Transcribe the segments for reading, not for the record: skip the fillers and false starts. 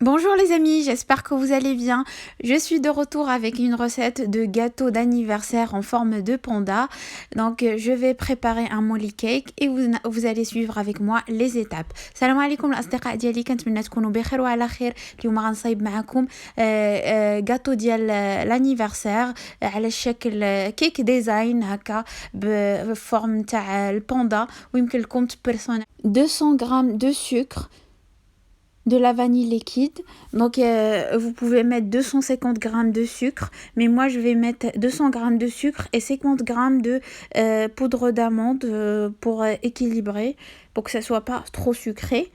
Bonjour les amis, j'espère que vous allez bien. Je suis de retour avec une recette de gâteau d'anniversaire en forme de panda. Donc je vais préparer un molly cake et vous allez suivre avec moi les étapes. Salam alaikum الأصدقاء ديالي كنتمنى تكونوا بخير وعلى خير. اليوم غنصايب معكم gâteau ديال l'anniversaire على شكل كيك ديزاين هكا بفورم تاع الباندا ويمكن لكم تبرسون 200 grammes de sucre, de la vanille liquide. Donc vous pouvez mettre 250 grammes de sucre, mais moi je vais mettre 200 grammes de sucre et 50 grammes de poudre d'amande pour équilibrer, pour que ça soit pas trop sucré.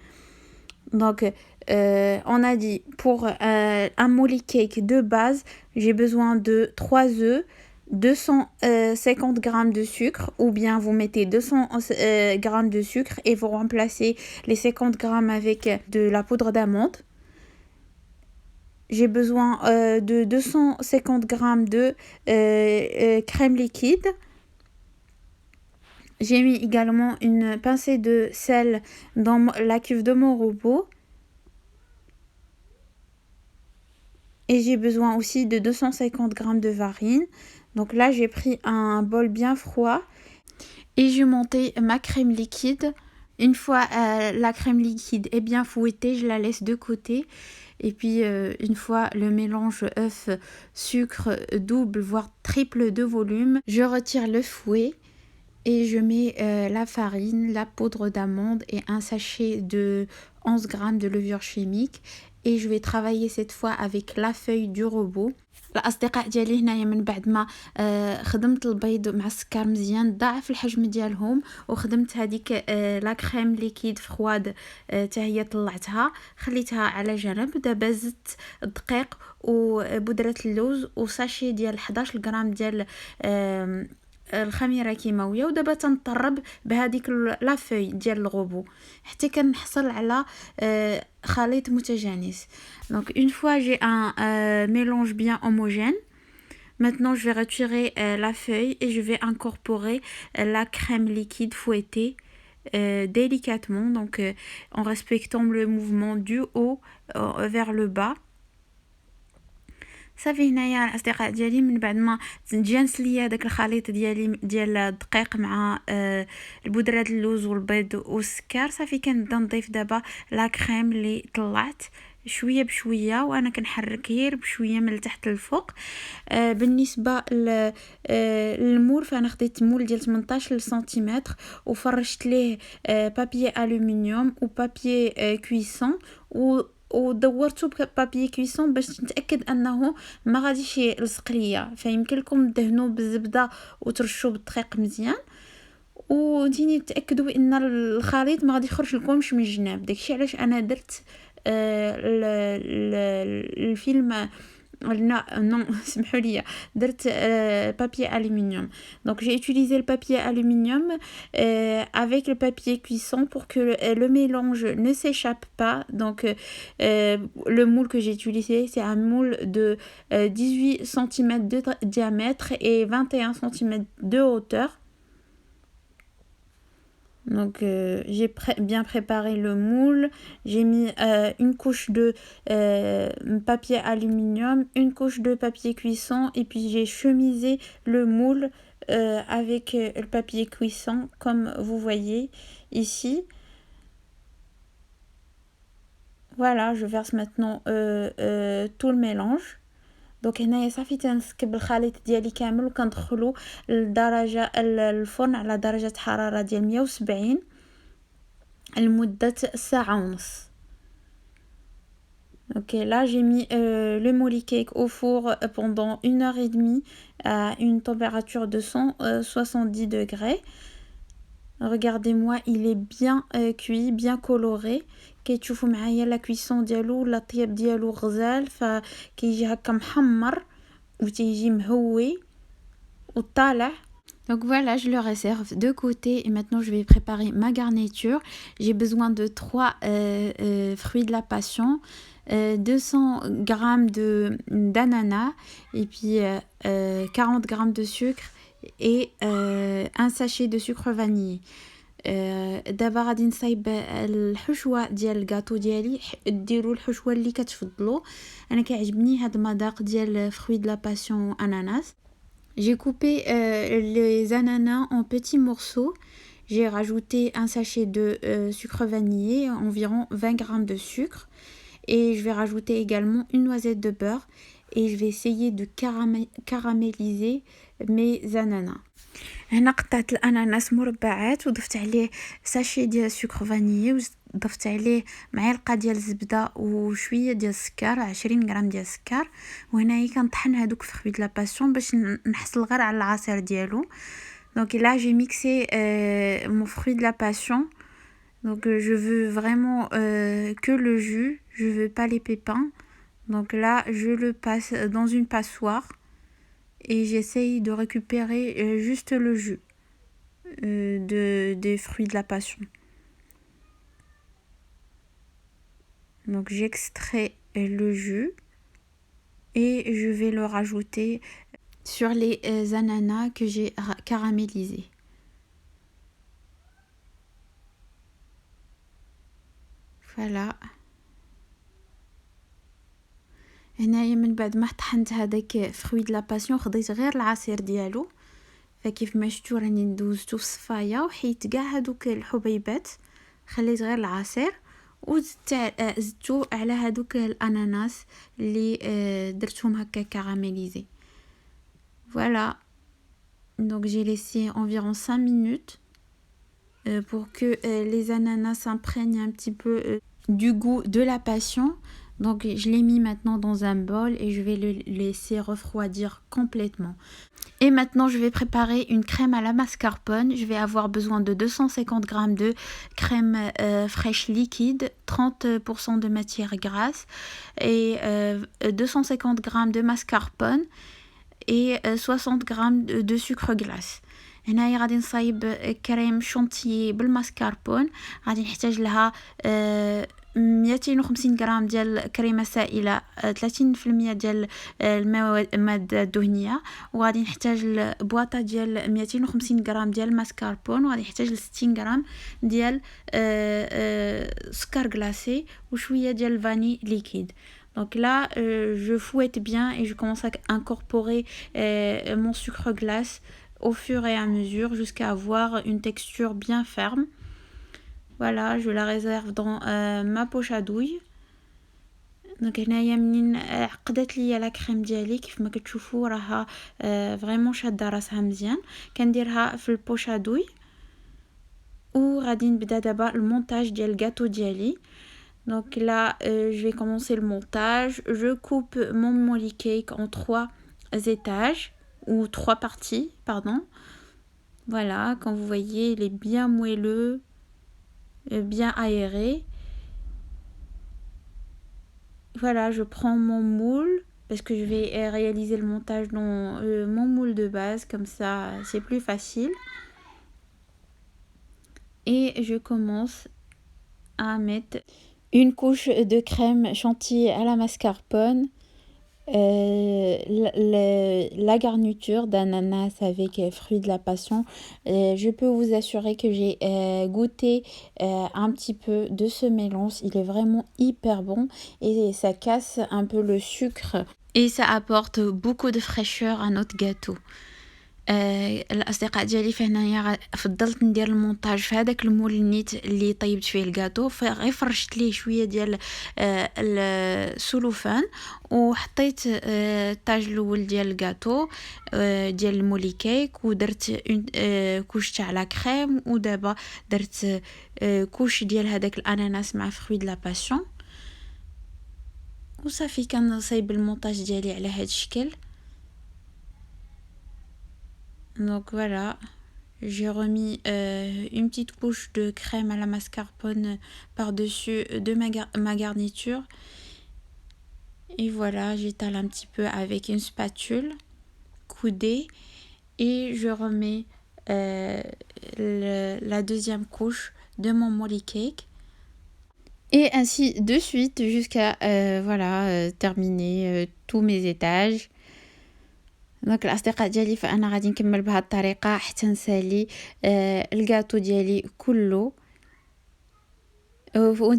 Donc on a dit pour un molly cake de base, j'ai besoin de 3 œufs, 250 grammes de sucre, ou bien vous mettez 200 grammes de sucre et vous remplacez les 50 grammes avec de la poudre d'amande. J'ai besoin de 250 grammes de crème liquide. J'ai mis également une pincée de sel dans la cuve de mon robot. Et j'ai besoin aussi de 250 grammes de farine. Donc là, j'ai pris un bol bien froid et j'ai monté ma crème liquide. Une fois la crème liquide est bien fouettée, je la laisse de côté. Et puis, une fois le mélange œuf-sucre double, voire triple de volume, je retire le fouet et je mets la farine, la poudre d'amande et un sachet de 11 grammes de levure chimique. Et je vais travailler cette fois avec la feuille du robot. الاصدقاء ديالي هنايا من بعد ما خدمت البيض مع السكر مزيان ضاعف الحجم ديالهم وخدمت هذيك لا كريم ليكيد فخواد حتى هي طلعتها خليتها على جنب. دابا زدت الدقيق وبودره اللوز وساشي ديال 11 غرام ديال الخميره كيماويه ودابا تنطرب بهذيك لا فوي ديال الغوبو حتى كنحصل على خليط متجانس. Donc une fois j'ai un mélange bien homogène, maintenant je vais retirer la feuille et je vais incorporer la crème liquide fouettée délicatement, donc en respectant le mouvement du haut vers le bas. صافي هنايا الاصدقاء ديالي من بعد ما تجانس ليا داك الخليط ديال الدقيق مع البودره د اللوز والبيض والسكر. صافي كنبدا نضيف دابا لا كريم اللي طلعت شويه بشويه وانا كنحرك غير بشويه من التحت للفوق. بالنسبه للمول فانا خديت مول ديال 18 سنتيمتر وفرشت ليه بابي الومنيوم وبابي كويسون ودورته بابي كويسون باش نتاكد انه ما غاديش يلصق ليا. فيمكن لكم تدهنوا بالزبده وترشوا بالدقيق مزيان وديني تاكدوا بان الخليط ما غادي يخرج لكمش من الجناب. داكشي علاش انا درت الفيلم non سمحوا لي درت papier aluminium. Donc j'ai utilisé le papier aluminium avec le papier cuisson pour que le mélange ne s'échappe pas. Donc le moule que j'ai utilisé c'est un moule de 18 cm de diamètre et 21 cm de hauteur. Donc j'ai bien préparé le moule, j'ai mis une couche de papier aluminium, une couche de papier cuisson et puis j'ai chemisé le moule avec le papier cuisson comme vous voyez ici. Voilà, je verse maintenant tout le mélange. دونك هنايا صافي تنسكب الخليط ديالي كامل وكندخلو لدرجه الفرن على درجه حراره ديال 170 لمده ساعه ونص. Ok, là j'ai mis le molly cake au four pendant 1h30 à une température de 170 degrés. Regardez-moi, il est bien cuit, bien coloré. كيتشوفوا معايا لا كويسون ديالو ولا الطياب ديالو غزال فكيجي هكا محمر وتيجي مهوي وطالع. Donc voilà, je le réserve de côté et maintenant je vais préparer ma garniture. J'ai besoin de 3 fruits de la passion, 200 grammes d'ananas et puis 40 grammes de sucre et un sachet de sucre vanillé. دابا غادي نصايب الحشوه ديال الكاطو ديالي. ديروا الحشوه اللي كتفضلوا. انا كيعجبني هذا المذاق ديال fruit de la passion ananas. J'ai coupé les ananas en petits morceaux. J'ai rajouté un sachet de sucre vanillé, environ 20 grammes de sucre. Et je vais rajouter également une noisette de beurre. Et je vais essayer de caraméliser mes ananas. هنا قطعت الاناناس مربعات وضفت عليه ساشي ديال السكر فانيي وضفت عليه معلقه ديال الزبده وشويه ديال السكر 20 غرام ديال السكر. وهنايا كنطحن هذوك في لا باسيون باش نحصل غير على العصير ديالو. دونك là j'ai mixé mon fruit de la passion. Donc je veux vraiment que le jus, je veux pas les pépins. Donc là je le passe dans une passoire. Et j'essaye de récupérer juste le jus des fruits de la passion. Donc j'extrais le jus et je vais le rajouter sur les ananas que j'ai caramélisés. Voilà. هنايا من بعد ما طحنت هذاك فروي د لا باسيون خديت غير العصير ديالو. فكيف ما شفتوا راني دوزتو في الصفايه وحيت كاع هذوك الحبيبات خليت غير العصير وزدتو على هذوك الاناناس اللي درتهم هكا كاراميليزي. Voilà. Donc j'ai laissé environ 5 minutes pour que les ananas s'imprègnent un petit peu du goût de la passion. Donc je l'ai mis maintenant dans un bol et je vais le laisser refroidir complètement. Et maintenant je vais préparer une crème à la mascarpone. Je vais avoir besoin de 250 g de crème fraîche liquide, 30% de matière grasse et 250 g de mascarpone et 60 g de sucre glace. هنايا غادي نصايب كريم شونتيي بالماسكاربون. غادي نحتاج لها 250 غرام ديال كريمه سائله، 30% ديال الماده الدهنيه، وغادي نحتاج لبواطه ديال 250 غرام ديال الماسكاربون، وغادي نحتاج ل 60 غرام ديال سكر غلاسي وشويه ديال الفاني ليكيد. Donc là, je fouette bien et je commence à incorporer mon sucre glace au fur et à mesure jusqu'à avoir une texture bien ferme. Voilà, je la réserve dans ma poche à douille. Donc هنايا منين عقدت ليا لا كريم ديالي كيف ما كتشوفوا راها فريمون شاده راسها مزيان. كنديرها في البوش à douille وغادي نبدا دابا المونتاج ديال الجاتو ديالي. Donc là, je vais commencer le montage. Je coupe mon molly cake en 3 étages ou 3 parties, pardon. Voilà, quand vous voyez, il est bien moelleux, bien aéré. Voilà, je prends mon moule parce que je vais réaliser le montage dans mon moule de base, comme ça c'est plus facile. Et je commence à mettre une couche de crème chantilly à la mascarpone, la garniture d'ananas avec fruits de la passion. Je peux vous assurer que j'ai goûté un petit peu de ce mélange. Il est vraiment hyper bon et ça casse un peu le sucre et ça apporte beaucoup de fraîcheur à notre gâteau. الاصدقاء ديالي فهنايا فضلت ندير المونتاج في هذاك المول النيت اللي طيبت فيه الكاطو، غير فرشت ليه شويه ديال السلوفان وحطيت الطاج الاول ديال الكاطو ديال المولي كيك ودرت كوش تاع لا كريم ودابا درت كوش ديال هذاك الاناناس مع فروي د لا باسيون وصافي. كنصايب المونتاج ديالي على هذا الشكل. Donc voilà, j'ai remis une petite couche de crème à la mascarpone par-dessus de ma garniture. Et voilà, j'étale un petit peu avec une spatule coudée et je remets la deuxième couche de mon molly cake. Et ainsi de suite jusqu'à terminer tous mes étages. دونك الاصدقاء ديالي فانا غادي نكمل بهذه الطريقه حتى نسالي الكاطو ديالي كله.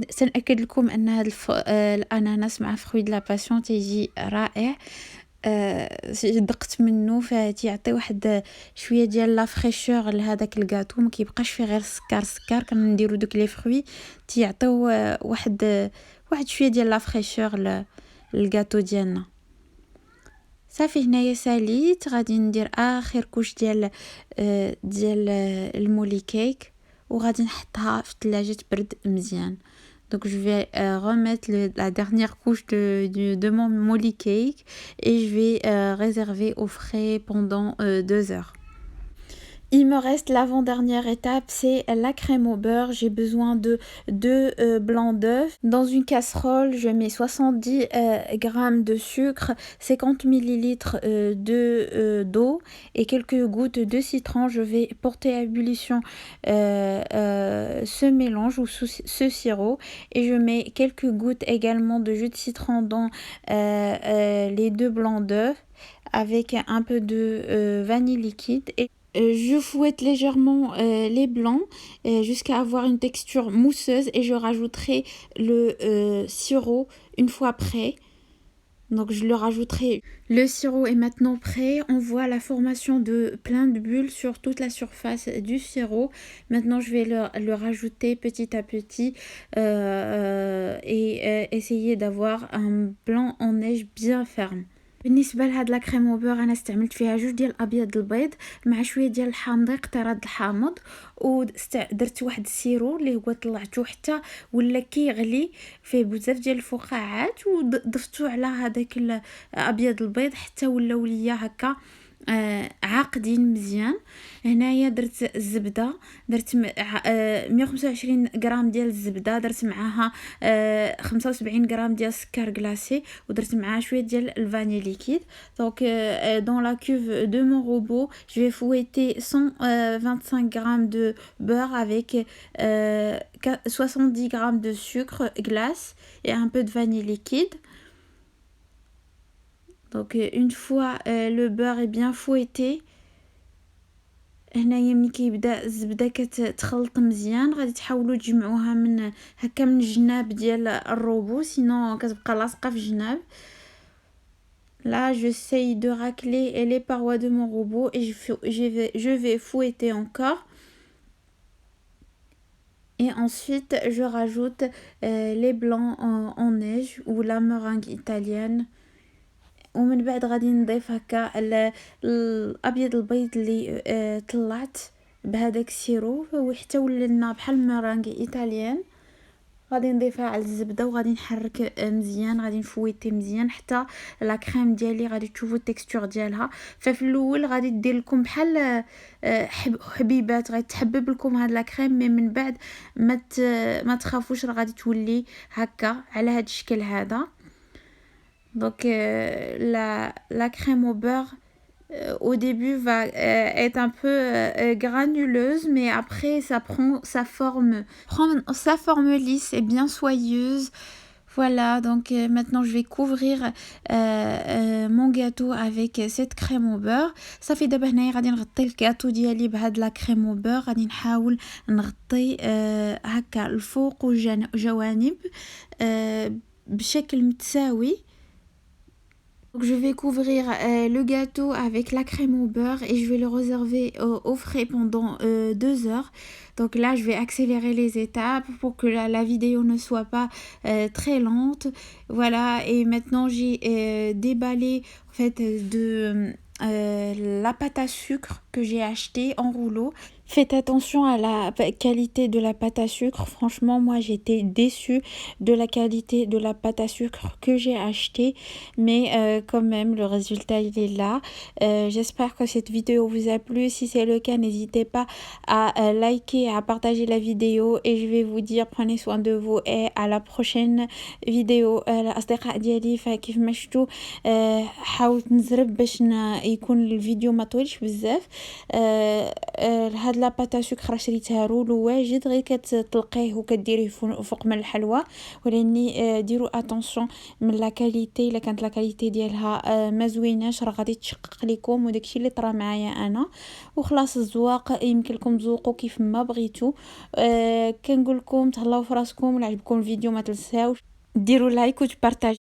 سنأكد لكم ان هذا الاناناس مع فروي د لا باسيون تيجي رائع. دقت منه فتيعطي واحد شويه ديال لا فريشور لهذاك الكاطو، ما كيبقاش فيه غير سكر كنديروا دوك لي فروي تيعطيو واحد شويه ديال لا فريشور للكاطو ديالنا. صافي هنايا ساليت، غادي ندير اخر كوش ديال المولي كيك وغادي نحطها في الثلاجه تبرد مزيان. Donc je vais remettre la dernière couche de mon molly cake et je vais réserver au frais pendant 2 heures. Il me reste l'avant-dernière étape, c'est la crème au beurre. J'ai besoin de 2 blancs d'œufs. Dans une casserole, je mets 70 g de sucre, 50 ml d'eau et quelques gouttes de citron. Je vais porter à ébullition ce mélange ou ce sirop et je mets quelques gouttes également de jus de citron dans les 2 blancs d'œufs avec un peu de vanille liquide. Et je fouette légèrement les blancs jusqu'à avoir une texture mousseuse et je rajouterai le sirop une fois prêt. Donc je le rajouterai. Le sirop est maintenant prêt. On voit la formation de plein de bulles sur toute la surface du sirop. Maintenant je vais le rajouter petit à petit et essayer d'avoir un blanc en neige bien ferme. بالنسبه لهاد لا كريم او بور انا استعملت فيها 2 ديال ابيض البيض مع شويه ديال الحامض طراد الحامض، ودرت واحد السيرو اللي هو طلعته حتى ولا كيغلي فيه بزاف ديال الفقاعات وضفتو على هذاك الابيض البيض حتى ولاو ليا هكا عاقدين مزيان. هنايا درت الزبده، درت 125 غرام ديال الزبده، درت معاها 75 غرام ديال السكر كلاصي ودرت معاها شويه ديال الفاني ليكيد. دونك dans la cuve de mon robot je vais fouetter 125 grammes de beurre avec 70 grammes de sucre glace et un peu de vanille liquide. Donc une fois le beurre est bien fouetté، هنايا ملي كيبدا الزبده كتخلط مزيان غادي تحاولوا تجمعوها من هكا من الجناب ديال الروبو سينو كتبقى لاصقه في الجناب. Là j'essaye de racler les parois de mon robot et je vais fouetter encore. Et ensuite je rajoute les blancs en neige ou la meringue italienne. ومن بعد غادي نضيف هكا الابيض البيض اللي طلعت بهذاك السيرو وحتى ولنا بحال ميرانغ ايطاليان. غادي نضيفها على الزبده وغادي نحرك مزيان، غادي نفويتي مزيان حتى لا كريم ديالي غادي تشوفوا التكستور ديالها. ففي الاول غادي دير لكم بحال حبيبات، غادي تحبب لكم هاد لا كريم، من بعد ما تخافوش راه غادي تولي هكا على هاد الشكل هذا. Donc la crème au beurre au début va être un peu granuleuse, mais après ça prend sa forme lisse et bien soyeuse. Voilà, donc maintenant je vais couvrir mon gâteau avec cette crème au beurre. صافي دابا هنايا غادي نغطي الكاطو ديالي بهاد لا كريم او بور، غادي نحاول نغطي هكا الفوق والجوانب بشكل متساوي. Donc je vais couvrir le gâteau avec la crème au beurre et je vais le réserver au frais pendant 2 heures. Donc là je vais accélérer les étapes pour que la vidéo ne soit pas très lente. Voilà, et maintenant j'ai déballé en fait la pâte à sucre que j'ai achetée en rouleau. Faites attention à la qualité de la pâte à sucre. Franchement, moi j'étais déçue de la qualité de la pâte à sucre que j'ai achetée, mais quand même le résultat il est là. J'espère que cette vidéo vous a plu. Si c'est le cas, n'hésitez pas à liker, à partager la vidéo, et je vais vous dire prenez soin de vous et à la prochaine vidéo. الأصدقاء ديالي فكيف ما شفتوا حاولت نزرب باش يكون الفيديو ما طويلش بزاف. هاد هاد لاباط سكر شريتها رولو واجد، غير كتطلقيه وكديريه فوق من الحلوى، ولاني ديروا اتونسيون من لا كاليتي، الا كانت لا كاليتي ديالها ما زويناش راه غادي تشقق لكم، وداكشي اللي طرا معايا انا. وخلاص الزواق يمكن لكم تذوقوا كيف ما بغيتو. كنقول لكم تهلاو في راسكم، ولا عجبكم الفيديو ما تنساوش ديروا لايك وتبارطاج.